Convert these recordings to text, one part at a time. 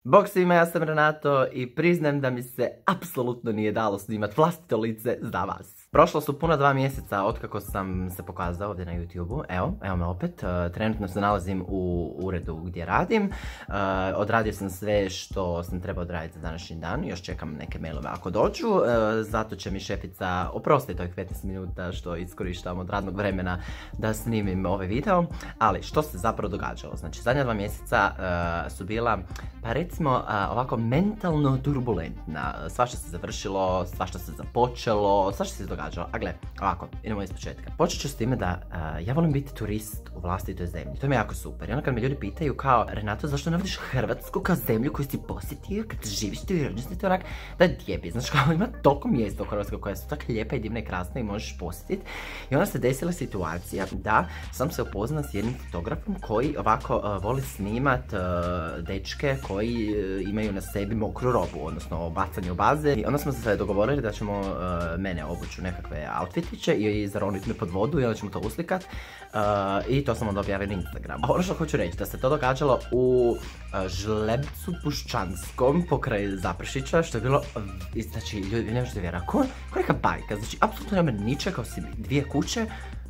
Bog svima, ja sam Renato i priznajem da mi se apsolutno nije dalo snimat vlastito lice za vas. Prošlo su puno 2 mjeseca otkako sam se pokazao ovdje na YouTube-u. Evo me opet. Trenutno se nalazim u uredu gdje radim. Odradio sam sve što sam trebao odraditi za današnji dan. Još čekam neke mailove ako dođu. Zato će mi šefica oprostiti ovih 15 minuta što iskorištavam od radnog vremena da snimim ovaj video. Ali što se zapravo događalo? Znači, zadnja 2 mjeseca su bila, pa recimo, ovako mentalno turbulentna. Svašta se završilo, svašta se započelo, svašta se događalo. A gle, ovako, idemo iz početka. Počet ću s time da ja volim biti turist u vlastitoj zemlji. To mi je jako super. I onda kad me ljudi pitaju kao, Renato, zašto ne voliš Hrvatsku kao zemlju koju si posjetio kad živiš tu i rođen si tu, onak, da djebi. Znači, kao ima toliko mjesta u Hrvatskoj koja su tako lijepa i divna i krasna i možeš posjetiti. I onda se desila situacija da sam se upoznala s jednim fotografom koji ovako voli snimat dečke koji imaju na sebi mokru robu, odnosno bacanje u baze. I onda smo se dogovorili da ćemo mene obući u nekakve outfitiće i zaroniti me pod vodu i onda ćemo to uslikat. I to sam onda objavio na Instagramu. A ono što hoću reći, da se to događalo u Žlebcu Puščanskom pokraj Zaprešića, što je bilo, znači, ljudi, ne možete vjerati, ko neka bajka, znači, apsolutno nema ničega osim 2 kuće,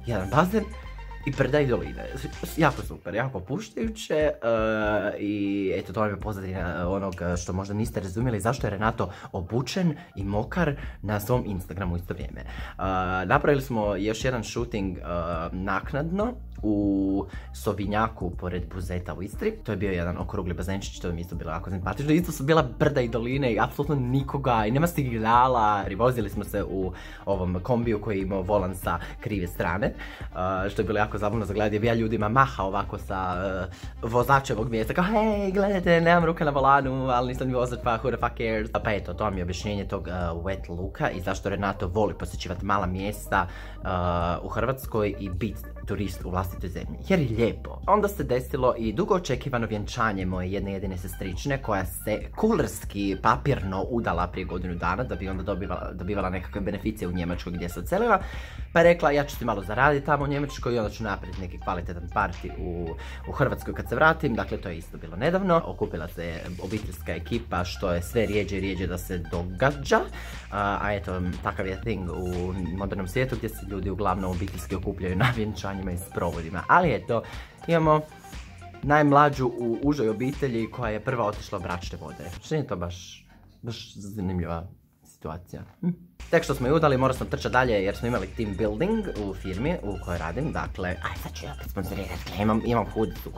jedan bazen i brda i doline. Jako super, jako opuštajuće i eto, to vam je pozadina onog što možda niste razumjeli zašto je Renato obučen i mokar na svom Instagramu u isto vrijeme. Napravili smo još jedan shooting naknadno u Sovinjaku pored Buzeta u Istri. To je bio jedan okrugli bazenčić, to mi isto bilo jako simpatično. Isto su bila brda i doline i apsolutno nikoga i nema signala. Vozili smo se u ovom kombiju koji je imao volan sa krive strane, što je bilo jako zabavno za gledanje. Ja ljudima maha ovako sa vozačevog mjesta, kao hej, gledajte, nemam ruke na volanu, ali nisam ni vozač, pa who the fuck cares. Pa eto, to vam je objašnjenje tog wet looka i zašto Renato voli posjećivati mala mjesta u Hrvatskoj i biti turist u vlastitoj zemlji, jer je lijepo. Onda se desilo i dugo očekivano vjenčanje moje jedne jedine sestrične koja se kulerski papirno udala prije godinu dana da bi onda dobivala nekakve beneficije u Njemačkoj gdje se odselila, pa je rekla ja ću ti malo zaraditi tamo u Njemačkoj i onda ću napraviti neki kvalitetan party u Hrvatskoj kad se vratim. Dakle, to je isto bilo nedavno. Okupila se obiteljska ekipa, što je sve rijeđe i rijeđe da se događa, a eto, takav je thing u modernom svijetu gdje se ljudi uglavnom obiteljski okupljaju na vjenčanjima i sprovodima. Ali eto, imamo najmlađu u užoj obitelji koja je prva otišla u bračne vode. Što nije to baš zanimljiva situacija. Tek što smo ju udali, morao sam trčati dalje jer smo imali team building u firmi u kojoj radim. Dakle, sad ću ja opet sponsorirati. Imam hudicu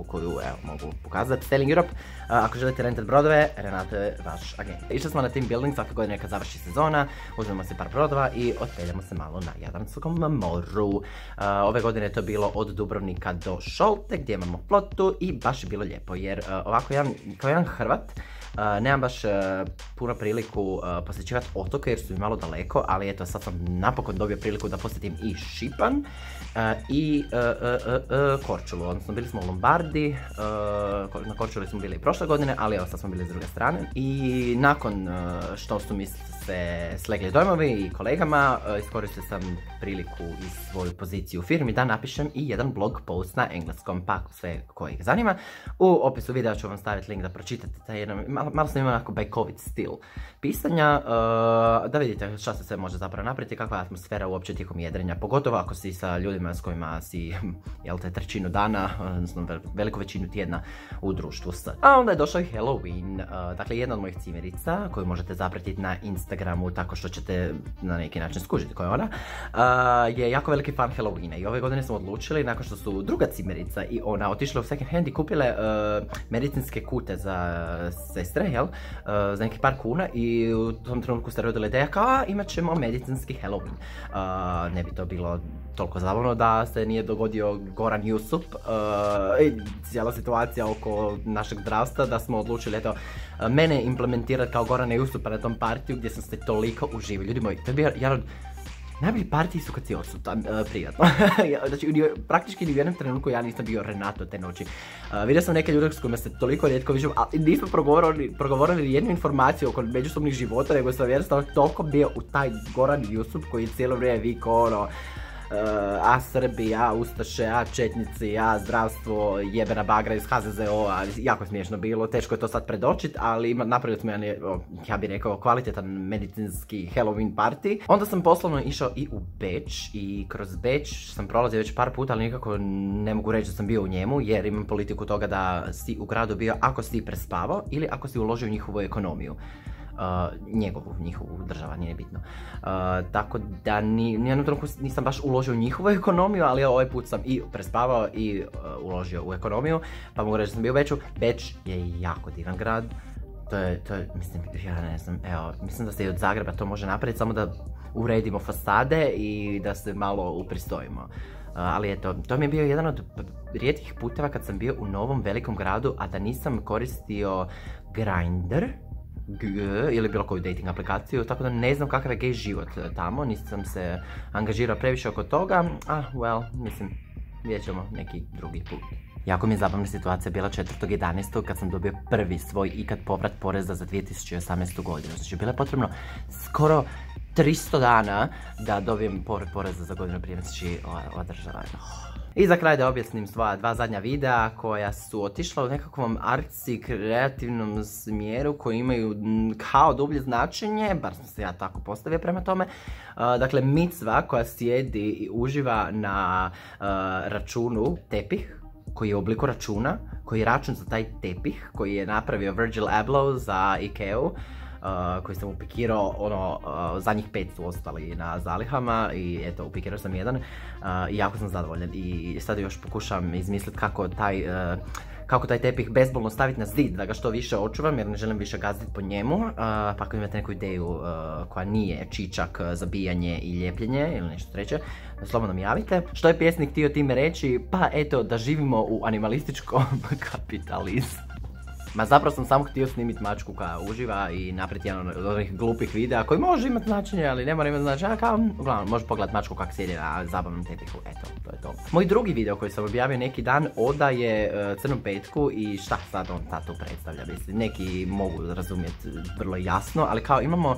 koju evo, mogu pokazati. Sailing Europe, ako želite rentat brodove, Renato je vaš agent. Išli smo na team building svake godine kad završi sezona, uzmemo se par brodova i otpeljamo se malo na Jadranskom moru. Ove godine je to bilo od Dubrovnika do Šolte gdje imamo flotu i baš je bilo lijepo jer ovako kao jedan Hrvat nemam baš puno priliku posjećivati otoke jer su mi malo daleko, ali eto, sad sam napokon dobio priliku da posjetim i Šipan i Korčulu, odnosno bili smo u Lombardi, na Korčuli smo bili i prošle godine, ali evo sad smo bili s druge strane. I nakon što su mi se slegli dojmovi i kolegama, iskoristio sam priliku i svoju poziciju u firmi da napišem i jedan blog post na engleskom, pa sve koji ih zanima. U opisu videa ću vam staviti link da pročitate taj jedan, malo sam imao onako bajkovit stil pisanja, da vidite šta se sve može zapravo napraviti, kakva je atmosfera uopće tijekom jedrenja, pogotovo ako si sa ljudima s kojima si, jel te, trećinu dana, odnosno veliku većinu tjedna u društvu s. A onda je došao i Halloween, dakle jedna od mojih cimerica koju možete zapratiti na Instagramu tako što ćete na neki način skužiti koja je ona, je jako veliki fan Halloweena i ove godine smo odlučili, nakon što su druga cimerica i ona otišle u second hand i kupile medicinske kute za sestre, jel, za nekih par kuna i u tom trenutku se rodila ideja kao imat ćemo medicinski Halloween. Ne bi to bilo toliko zabavno da se nije dogodio Goran Jusup i cijela situacija oko našeg zdravstva, da smo odlučili eto mene implementirati kao Gorana Jusupa na tom partiju gdje sam se toliko uživio. Ljudi moji, to je bio jedan od najbolji partiji su kad si odsutan, privatno. Znači, praktički ni u jednom trenutku ja nisam bio Renato te noći. Vidio sam neke ljude s kojima se toliko rijetko viđu, ali nismo progovorili jednu informaciju oko međusobnih života, nego sam jednostavno toliko bio u taj Goran Jusup koji cijelo vrijeme vikao ono a Srbi, a Ustaše, a Četnici, a zdravstvo, jebena bagra iz HZZO-a, jako smiješno bilo, teško je to sad predočit, ali napravili smo jedan, ja bih rekao, kvalitetan medicinski Halloween party. Onda sam poslovno išao i u Beč i kroz Beč sam prolazio već par puta, ali nikako ne mogu reći da sam bio u njemu, jer imam politiku toga da si u gradu bio ako si prespavao ili ako si uložio u njihovu ekonomiju. Njihovu država, nije bitno. Tako da nijednom trenutku nisam baš uložio u njihovu ekonomiju, ali ovaj put sam i prespavao i uložio u ekonomiju, pa mogu reći da sam bio u Beču. Beč je jako divan grad. To je, mislim, ja ne znam, evo, mislim da se i od Zagreba to može napraviti, samo da uredimo fasade i da se malo upristojimo. Ali eto, to mi je bio jedan od rijetkih puteva kad sam bio u novom velikom gradu, a da nisam koristio Grindr ili bilo koju dating aplikaciju, tako da ne znam kakav je gej život tamo, nisam se angažirao previše oko toga, mislim, vidjet ćemo neki drugi put. Jako mi je zabavna situacija bila 4.11. kad sam dobio prvi svoj ikad povrat poreza za 2018. godinu. Znači, bilo je potrebno skoro 300 dana da dobijem povrat poreza za godinu prije, znači ova država. I za kraj da objasnim svoja dva zadnja videa koja su otišla u nekakvom artsy kreativnom smjeru koji imaju kao dublje značenje, bar sam se ja tako postavio prema tome. Dakle, Micva koja sjedi i uživa na računu tepih koji je u obliku računa, koji je račun za taj tepih koji je napravio Virgil Abloh za Ikeu, koji sam upikirao, zadnjih 5 su ostali na zalihama i eto, upikirao sam jedan i jako sam zadovoljan i sad još pokušavam izmisliti kako taj tepih bezbolno staviti na zid, da ga što više očuvam jer ne želim više gazditi po njemu, pa ako imate neku ideju koja nije čičak, zabijanje i ljepljenje ili nešto treće, slobodno mi javite. Što je pjesnik htio time reći? Pa eto, da živimo u animalističkom kapitalizmu. Ma zapravo sam samo htio snimiti mačku koja uživa i napraviti jedan od onih glupih videa koji može imati značenje, ali ne mora imati značenje, kao, uglavnom, možeš pogledati mačku kako sjedi na zabavnom tepihu, eto, to je to. Moj drugi video koji sam objavio neki dan odaje Crnom petku i šta sad on tato predstavlja, mislim, neki mogu razumjeti vrlo jasno, ali kao imamo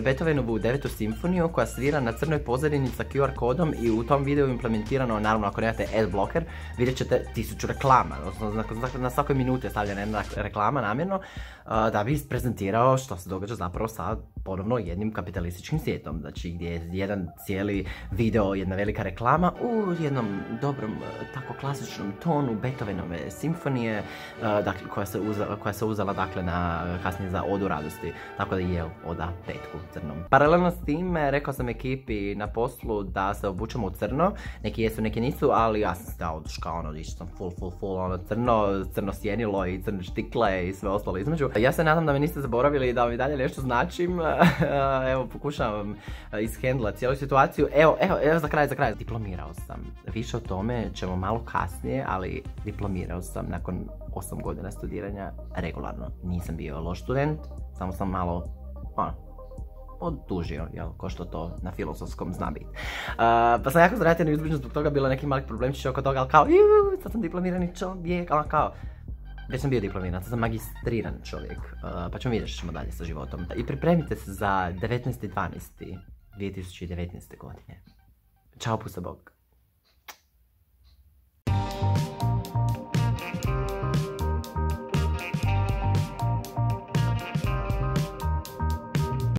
Beethovenovu 9. simfoniju koja svira na crnoj pozadini sa QR kodom i u tom videu implementirano, naravno ako nemate adblocker, vidjet ćete 1000 reklama, odnosno na svakoj minuti je stavljena jedna reklama namjerno, da bi prezentirao što se događa zapravo sa ponovno jednim kapitalističkim svijetom. Znači gdje je jedan cijeli video, jedna velika reklama u jednom dobrom, tako klasičnom tonu Beethovenove simfonije, dakle, koja se uzela dakle kasnije za Odu radosti, tako da je Oda petku crnom. Paralelno s time rekao sam ekipi na poslu da se obučemo u crno, neki jesu, neki nisu, ali ja sam stao oduška, išao sam full crno sjenilo i crne štikle i sve ostalo između. Ja se nadam da me niste zaboravili i da vam i dalje nešto značim. Evo, pokušavam ishendlati cijelu situaciju. Evo, za kraj. Diplomirao sam. Više o tome ćemo malo kasnije, ali diplomirao sam nakon 8 godina studiranja regularno. Nisam bio loš student, samo sam malo, odužio, ko što to na filozofskom zna biti. Pa sam jako zraten i uzbuđen zbog toga, bilo neki mali problemčić oko toga, ali kao, sad sam diplomirani čovjek, ali kao, već sam bio diplomiran, sad sam magistriran čovjek, pa ćemo vidjeti što ćemo dalje sa životom. I pripremite se za 19.12.2019. godine. Ćao, pusa bog.